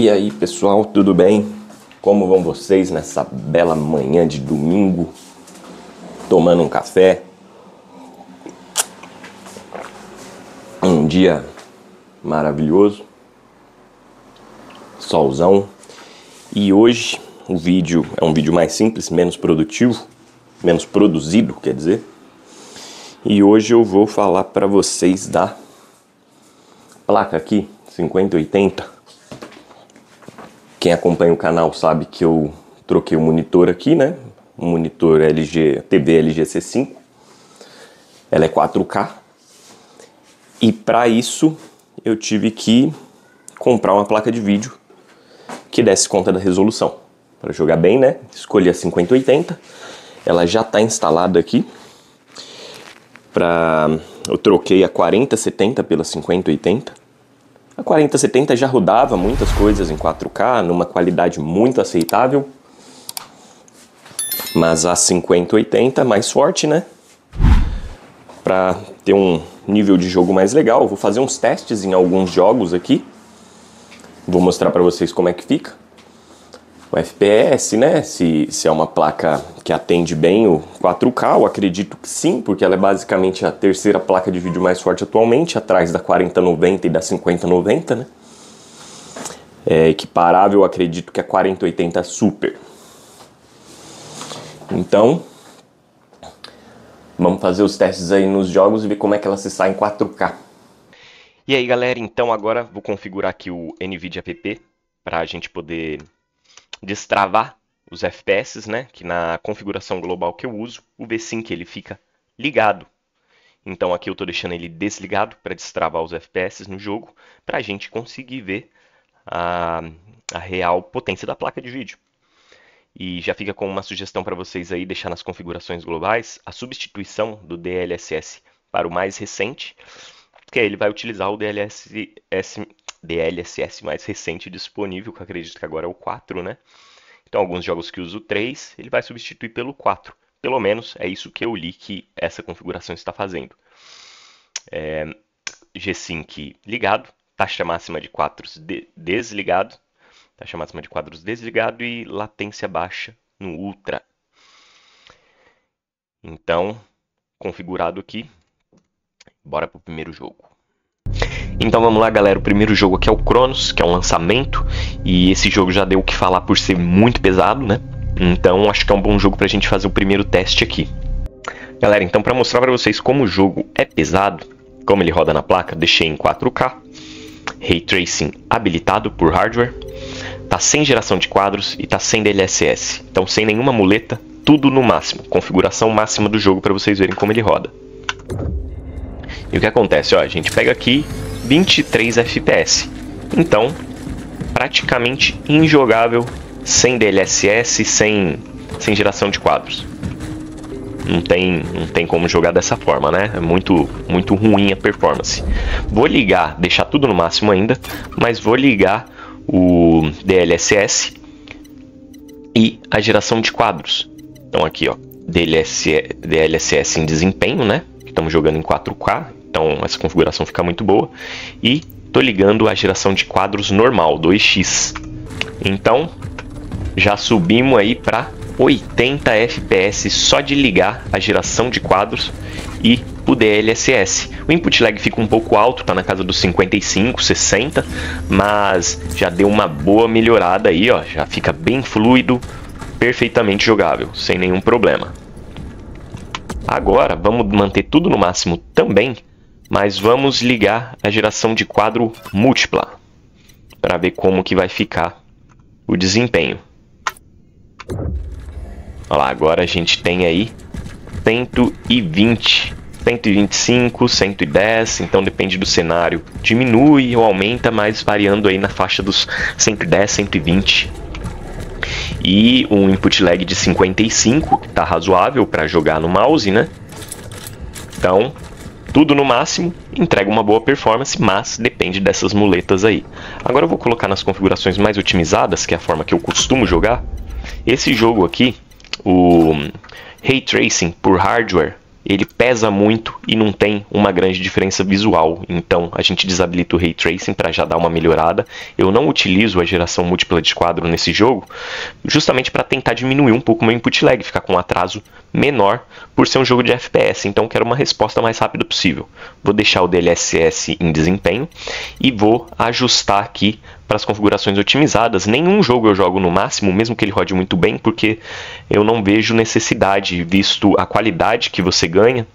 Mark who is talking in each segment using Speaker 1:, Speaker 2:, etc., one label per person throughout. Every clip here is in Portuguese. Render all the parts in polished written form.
Speaker 1: E aí pessoal, tudo bem? Como vão vocês nessa bela manhã de domingo? Tomando um café. Um dia maravilhoso. Solzão. E hoje o vídeo é um vídeo mais simples, menos produtivo, menos produzido, quer dizer. E hoje eu vou falar para vocês da placa aqui, 5080. Quem acompanha o canal sabe que eu troquei o monitor aqui, né? Um monitor LG, TV LG C5. Ela é 4K. E para isso eu tive que comprar uma placa de vídeo que desse conta da resolução. Para jogar bem, né? Escolhi a 5080. Ela já está instalada aqui. Eu troquei a 4070 pela 5080. A 4070 já rodava muitas coisas em 4K, numa qualidade muito aceitável. Mas a 5080 mais forte, né? Para ter um nível de jogo mais legal. Eu vou fazer uns testes em alguns jogos aqui. Vou mostrar para vocês como é que fica. O FPS, né? Se é uma placa que atende bem o 4K, eu acredito que sim, porque ela é basicamente a terceira placa de vídeo mais forte atualmente, atrás da 4090 e da 5090, né? É equiparável, eu acredito que a 4080 Super. Então, vamos fazer os testes aí nos jogos e ver como é que ela se sai em 4K. E aí galera, então agora vou configurar aqui o NVIDIA App para a gente poder destravar os FPS, né? Que na configuração global que eu uso, o V-Sync ele fica ligado. Então aqui eu estou deixando ele desligado para destravar os FPS no jogo, para a gente conseguir ver a real potência da placa de vídeo. E já fica com uma sugestão para vocês aí, deixar nas configurações globais a substituição do DLSS para o mais recente, que aí ele vai utilizar o DLSS mais recente disponível, que eu acredito que agora é o 4, né? Então, alguns jogos que usam o 3, ele vai substituir pelo 4. Pelo menos é isso que eu li que essa configuração está fazendo. G-Sync ligado, taxa máxima de quadros desligado, taxa máxima de quadros desligado e latência baixa no Ultra. Então, configurado aqui, bora pro primeiro jogo. Então vamos lá galera, o primeiro jogo aqui é o Chronos, que é um lançamento, e esse jogo já deu o que falar por ser muito pesado, né? Então acho que é um bom jogo pra gente fazer o primeiro teste aqui. Galera, então para mostrar pra vocês como o jogo é pesado, como ele roda na placa, deixei em 4K, Ray Tracing habilitado por hardware, tá sem geração de quadros e tá sem DLSS, então sem nenhuma muleta, tudo no máximo, configuração máxima do jogo para vocês verem como ele roda. E o que acontece, ó, a gente pega aqui 23 FPS, então praticamente injogável, sem DLSS, sem geração de quadros. Não tem como jogar dessa forma, né? É muito ruim a performance. Vou ligar, deixar tudo no máximo ainda, mas vou ligar o DLSS e a geração de quadros. Então aqui, ó, DLSS em desempenho, né? Estamos jogando em 4K. Então essa configuração fica muito boa. E estou ligando a geração de quadros normal, 2x. Então já subimos aí para 80 FPS só de ligar a geração de quadros e o DLSS. O input lag fica um pouco alto, tá na casa dos 55, 60, mas já deu uma boa melhorada aí, ó. Já fica bem fluido, perfeitamente jogável, sem nenhum problema. Agora vamos manter tudo no máximo também, mas vamos ligar a geração de quadro múltipla para ver como que vai ficar o desempenho. Olha lá, agora a gente tem aí 120, 125, 110, então depende do cenário. Diminui ou aumenta, mas variando aí na faixa dos 110, 120. E um input lag de 55, que está razoável para jogar no mouse, né? Então, tudo no máximo, entrega uma boa performance, mas depende dessas muletas aí. Agora eu vou colocar nas configurações mais otimizadas, que é a forma que eu costumo jogar. Esse jogo aqui, o Ray Tracing por hardware, ele pesa muito e não tem uma grande diferença visual. Então a gente desabilita o Ray Tracing para já dar uma melhorada. Eu não utilizo a geração múltipla de quadro nesse jogo, justamente para tentar diminuir um pouco o meu input lag, ficar com um atraso menor por ser um jogo de FPS. Então quero uma resposta mais rápida possível. Vou deixar o DLSS em desempenho e vou ajustar aqui para as configurações otimizadas. Nenhum jogo eu jogo no máximo, mesmo que ele rode muito bem, porque eu não vejo necessidade, visto a qualidade que você ganha,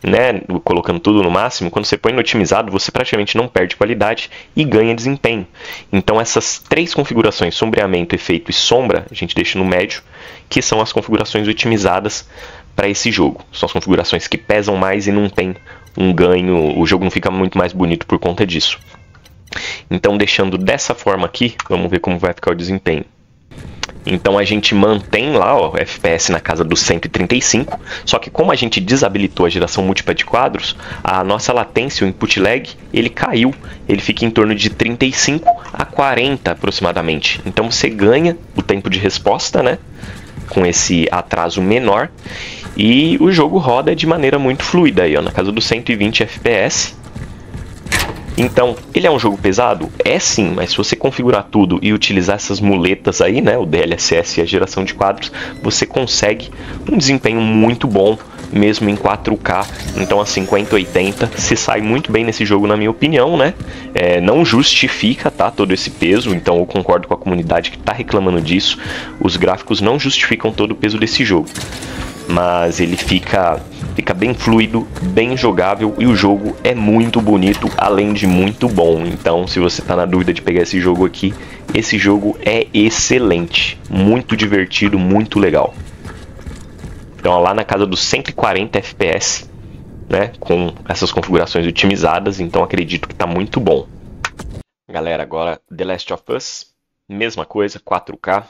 Speaker 1: né, colocando tudo no máximo. Quando você põe no otimizado, você praticamente não perde qualidade e ganha desempenho. Então essas três configurações, sombreamento, efeito e sombra, a gente deixa no médio, que são as configurações otimizadas para esse jogo. São as configurações que pesam mais e não tem um ganho, o jogo não fica muito mais bonito por conta disso. Então, deixando dessa forma aqui, vamos ver como vai ficar o desempenho. Então a gente mantém lá o FPS na casa dos 135, só que como a gente desabilitou a geração múltipla de quadros, a nossa latência, o input lag, ele caiu, ele fica em torno de 35 a 40 aproximadamente. Então você ganha o tempo de resposta, né, com esse atraso menor, e o jogo roda de maneira muito fluida aí, ó, na casa dos 120 FPS. Então, ele é um jogo pesado? É sim, mas se você configurar tudo e utilizar essas muletas aí, né, o DLSS e a geração de quadros, você consegue um desempenho muito bom, mesmo em 4K. Então a 5080 se sai muito bem nesse jogo, na minha opinião, né? Não justifica, tá, todo esse peso, então eu concordo com a comunidade que está reclamando disso. Os gráficos não justificam todo o peso desse jogo, mas ele fica bem fluido, bem jogável, e o jogo é muito bonito, além de muito bom. Então, se você está na dúvida de pegar esse jogo aqui, esse jogo é excelente, muito divertido, muito legal. Então, lá na casa dos 140 FPS, né, com essas configurações otimizadas, então acredito que está muito bom. Galera, agora The Last of Us, mesma coisa, 4K,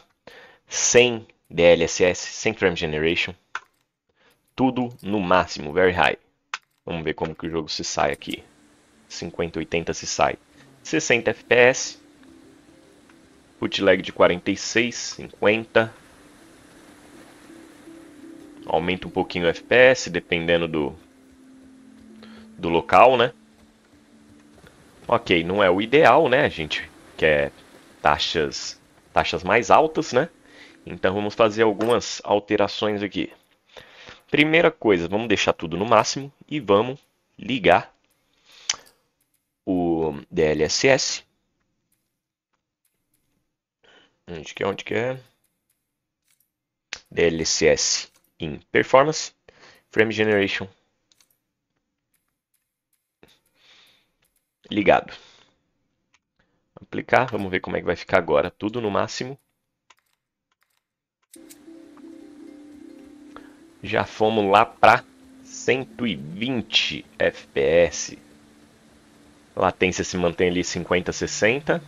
Speaker 1: sem DLSS, sem Frame Generation, tudo no máximo, very high. Vamos ver como que o jogo se sai aqui. 5080 se sai 60 FPS, input lag de 46, 50. Aumenta um pouquinho o FPS, dependendo do local, né? Ok, não é o ideal, né? A gente quer taxas mais altas, né? Então vamos fazer algumas alterações aqui. Primeira coisa, vamos deixar tudo no máximo e vamos ligar o DLSS. Onde que é? DLSS em Performance, Frame Generation ligado. Aplicar, vamos ver como é que vai ficar agora. Tudo no máximo. Já fomos lá para 120 FPS. Latência se mantém ali 50, 60.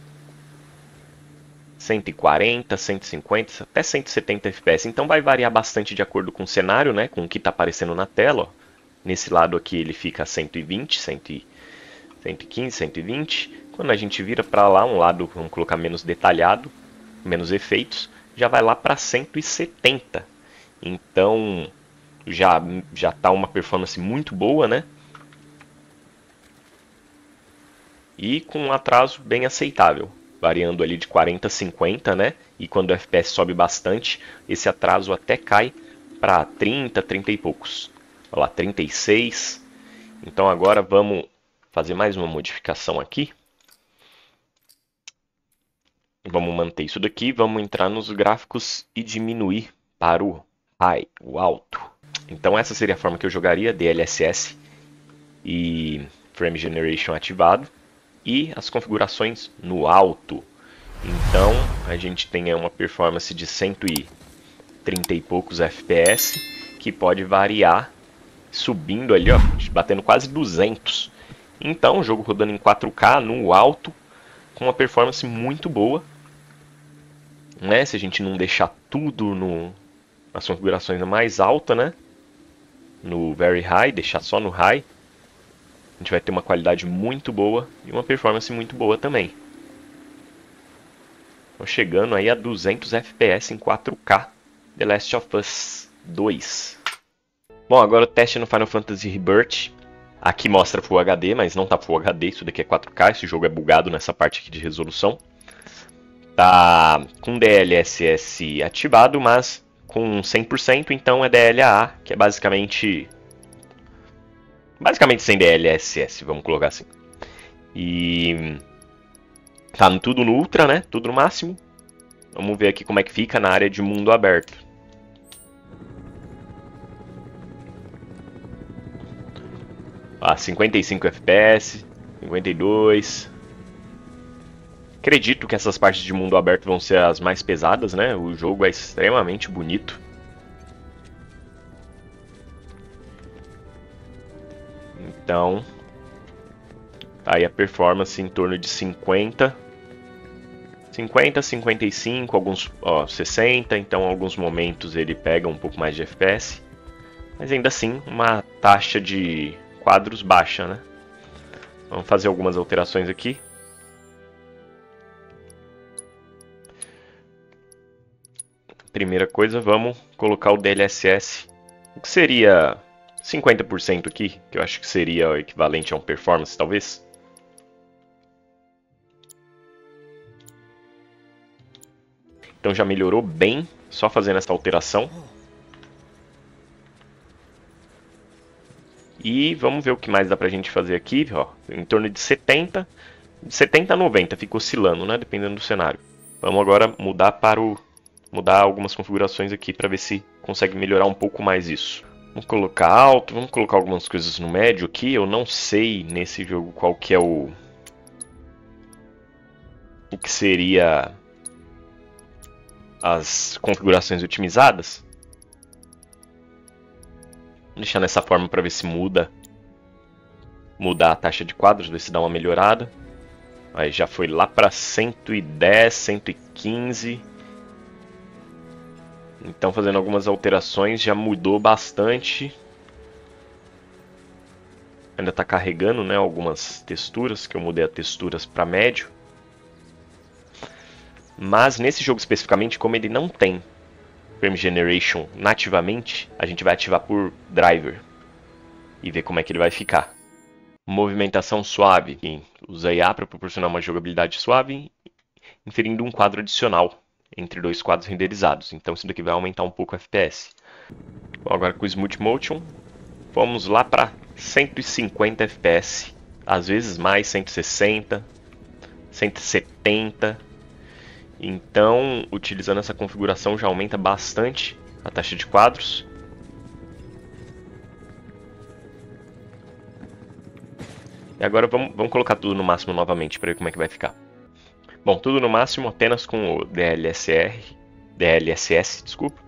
Speaker 1: 140, 150, até 170 FPS. Então vai variar bastante de acordo com o cenário, né? Com o que está aparecendo na tela. Ó. Nesse lado aqui ele fica a 120, 115, 120. Quando a gente vira para lá, um lado, vamos colocar menos detalhado, menos efeitos, já vai lá para 170. Então já tá uma performance muito boa, né? E com um atraso bem aceitável, variando ali de 40 a 50, né? E quando o FPS sobe bastante, esse atraso até cai para 30, 30 e poucos. Olha lá, 36. Então agora vamos fazer mais uma modificação aqui. Vamos manter isso daqui, vamos entrar nos gráficos e diminuir para o high, o alto. Então essa seria a forma que eu jogaria, DLSS e Frame Generation ativado. E as configurações no alto. Então a gente tem uma performance de 130 e poucos FPS, que pode variar subindo ali, ó, batendo quase 200. Então o jogo rodando em 4K no alto, com uma performance muito boa, né? Se a gente não deixar tudo nas configurações mais alta, né? No very high, deixar só no high, a gente vai ter uma qualidade muito boa e uma performance muito boa também. Estamos chegando aí a 200 FPS em 4K The Last of Us 2. Bom, agora o teste no Final Fantasy Rebirth. Aqui mostra Full HD, mas não tá Full HD, isso daqui é 4K, esse jogo é bugado nessa parte aqui de resolução. Tá com DLSS ativado, mas com 100%, então é DLAA, que é basicamente sem DLSS, vamos colocar assim. E tá tudo no Ultra, né? Tudo no máximo. Vamos ver aqui como é que fica na área de mundo aberto. Ah, 55 FPS, 52. Acredito que essas partes de mundo aberto vão ser as mais pesadas, né? O jogo é extremamente bonito. Então, tá aí a performance em torno de 50, 55, alguns 60, então em alguns momentos ele pega um pouco mais de FPS, mas ainda assim uma taxa de quadros baixa, né? Vamos fazer algumas alterações aqui. Primeira coisa, vamos colocar o DLSS, o que seria 50% aqui, que eu acho que seria o equivalente a um performance, talvez. Então já melhorou bem, só fazendo essa alteração. E vamos ver o que mais dá pra gente fazer aqui, ó, em torno de 70, de 70 a 90, fica oscilando, né, dependendo do cenário. Vamos agora mudar algumas configurações aqui para ver se consegue melhorar um pouco mais isso. Vamos colocar alto, vamos colocar algumas coisas no médio aqui. Eu não sei nesse jogo qual que é o que seria as configurações otimizadas. Vou deixar nessa forma para ver se mudar a taxa de quadros, ver se dá uma melhorada. Aí já foi lá para 110, 115. Então fazendo algumas alterações já mudou bastante. Ainda está carregando, né, algumas texturas, que eu mudei as texturas para médio. Mas nesse jogo especificamente, como ele não tem Frame Generation nativamente, a gente vai ativar por driver e ver como é que ele vai ficar. Movimentação suave, que usa IA para proporcionar uma jogabilidade suave, inferindo um quadro adicional entre dois quadros renderizados. Então isso daqui vai aumentar um pouco o FPS. Bom, agora com o Smooth Motion, vamos lá para 150 FPS, às vezes mais, 160, 170. Então, utilizando essa configuração já aumenta bastante a taxa de quadros. E agora vamos colocar tudo no máximo novamente para ver como é que vai ficar. Bom, tudo no máximo apenas com o DLSS, desculpa.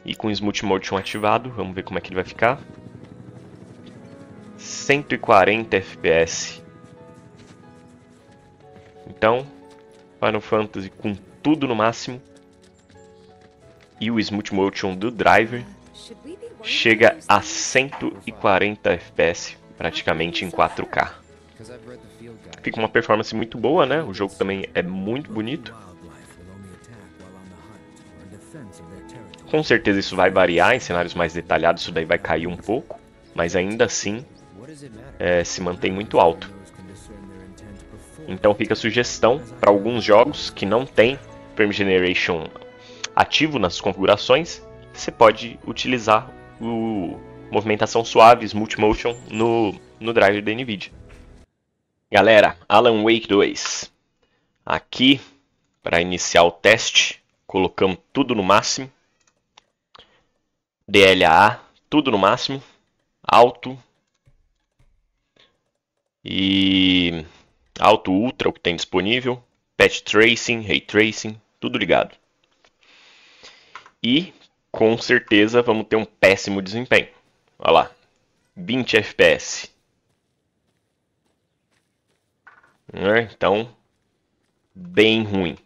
Speaker 1: E com o Smooth Motion ativado, vamos ver como é que ele vai ficar. 140 FPS. Então, Final Fantasy com tudo no máximo e o Smooth Motion do driver chega a 140 FPS, praticamente em 4K. Fica uma performance muito boa, né? O jogo também é muito bonito. Com certeza isso vai variar em cenários mais detalhados, isso daí vai cair um pouco, mas ainda assim se mantém muito alto. Então fica a sugestão para alguns jogos que não tem Frame Generation ativo nas configurações, você pode utilizar o movimentação suave, Smooth Motion no driver da NVIDIA. Galera, Alan Wake 2. Aqui, para iniciar o teste, colocamos tudo no máximo. DLAA, tudo no máximo. Alto. E Alto Ultra, o que tem disponível. Patch Tracing, Ray Tracing, tudo ligado. E, com certeza, vamos ter um péssimo desempenho. Olha lá, 20 FPS. Então, bem ruim.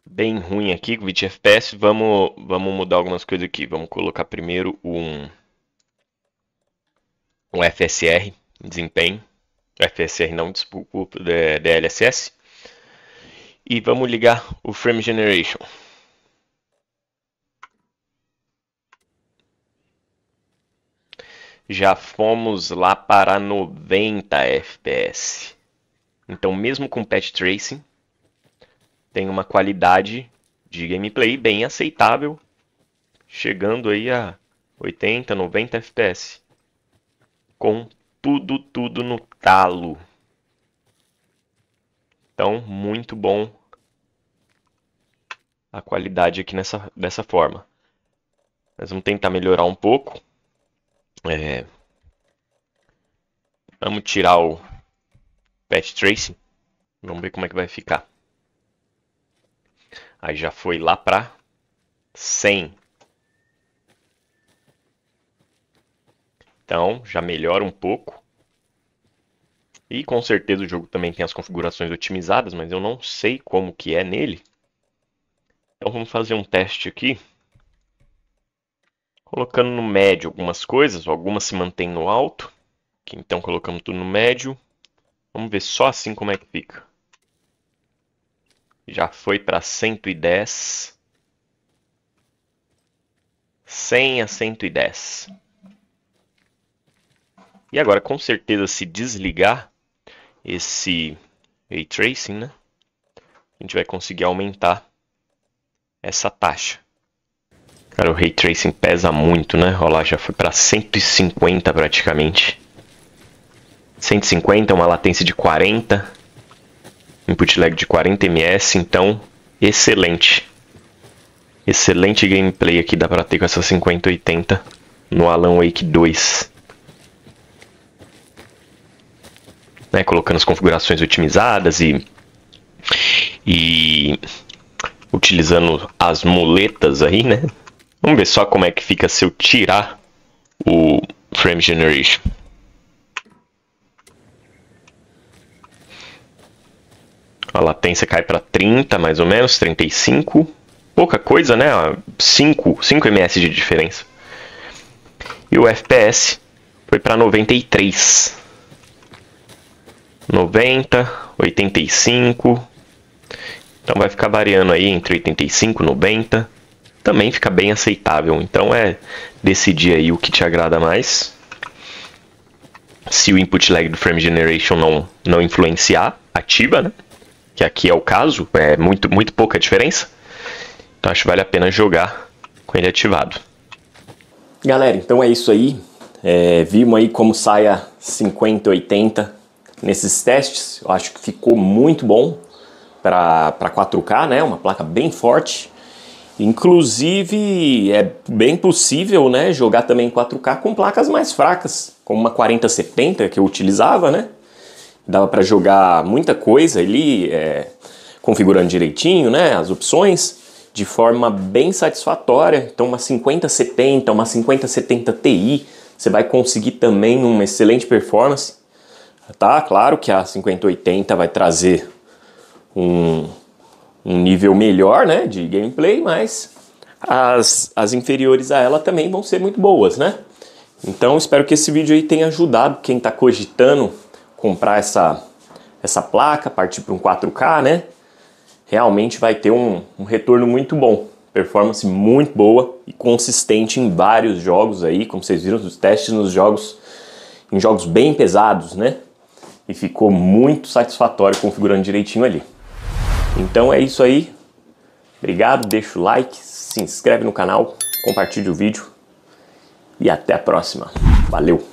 Speaker 1: Bem ruim aqui com 20 FPS. Vamos mudar algumas coisas aqui. Vamos colocar primeiro um FSR, desempenho. FSR não, desculpa, DLSS. E vamos ligar o Frame Generation. já fomos lá para 90 FPS. Então, mesmo com Patch Tracing, tem uma qualidade de gameplay bem aceitável, chegando aí a 80, 90 FPS. Com tudo no talo. Então, muito bom a qualidade aqui dessa forma. Nós vamos tentar melhorar um pouco. Vamos tirar o Patch Tracing. Vamos ver como é que vai ficar. Aí já foi lá para 100. Então, já melhora um pouco. E com certeza o jogo também tem as configurações otimizadas, mas eu não sei como que é nele. Então vamos fazer um teste aqui. Colocando no médio algumas coisas, algumas se mantêm no alto. Aqui, então colocamos tudo no médio. Vamos ver só assim como é que fica. Já foi para 110. 100 a 110. E agora, com certeza, se desligar esse Ray Tracing, né, a gente vai conseguir aumentar essa taxa. Cara, o Ray Tracing pesa muito, né? Olha lá, já foi para 150 praticamente. 150, uma latência de 40. Input lag de 40 ms, então excelente. Excelente gameplay aqui dá para ter com essa 5080 no Alan Wake 2. Né, colocando as configurações otimizadas e utilizando as muletas aí, né? Vamos ver só como é que fica se eu tirar o Frame Generation. A latência cai para 30, mais ou menos, 35. Pouca coisa, né? 5 ms de diferença. E o FPS foi para 93. 90, 85. Então vai ficar variando aí entre 85 e 90. Também fica bem aceitável. Então é decidir aí o que te agrada mais. Se o input lag do Frame Generation não influenciar, ativa, né? Que aqui é o caso, é muito pouca diferença. Então acho que vale a pena jogar com ele ativado. Galera, então é isso aí. Vimos aí como sai a 5080 nesses testes. Eu acho que ficou muito bom para 4K, né? Uma placa bem forte. Inclusive é bem possível, né, jogar também em 4K com placas mais fracas, como uma 4070 que eu utilizava, né? Dava para jogar muita coisa ali, configurando direitinho, né, as opções, de forma bem satisfatória. Então uma 5070, uma 5070 Ti, você vai conseguir também uma excelente performance. Tá? Claro que a 5080 vai trazer um nível melhor, né, de gameplay, mas as inferiores a ela também vão ser muito boas, né? Então espero que esse vídeo aí tenha ajudado quem está cogitando comprar essa placa, partir para um 4K, né? Realmente vai ter um retorno muito bom, performance muito boa e consistente em vários jogos aí, como vocês viram os testes em jogos bem pesados, né? E ficou muito satisfatório configurando direitinho ali. Então é isso aí. Obrigado, deixa o like, se inscreve no canal, compartilha o vídeo e até a próxima. Valeu!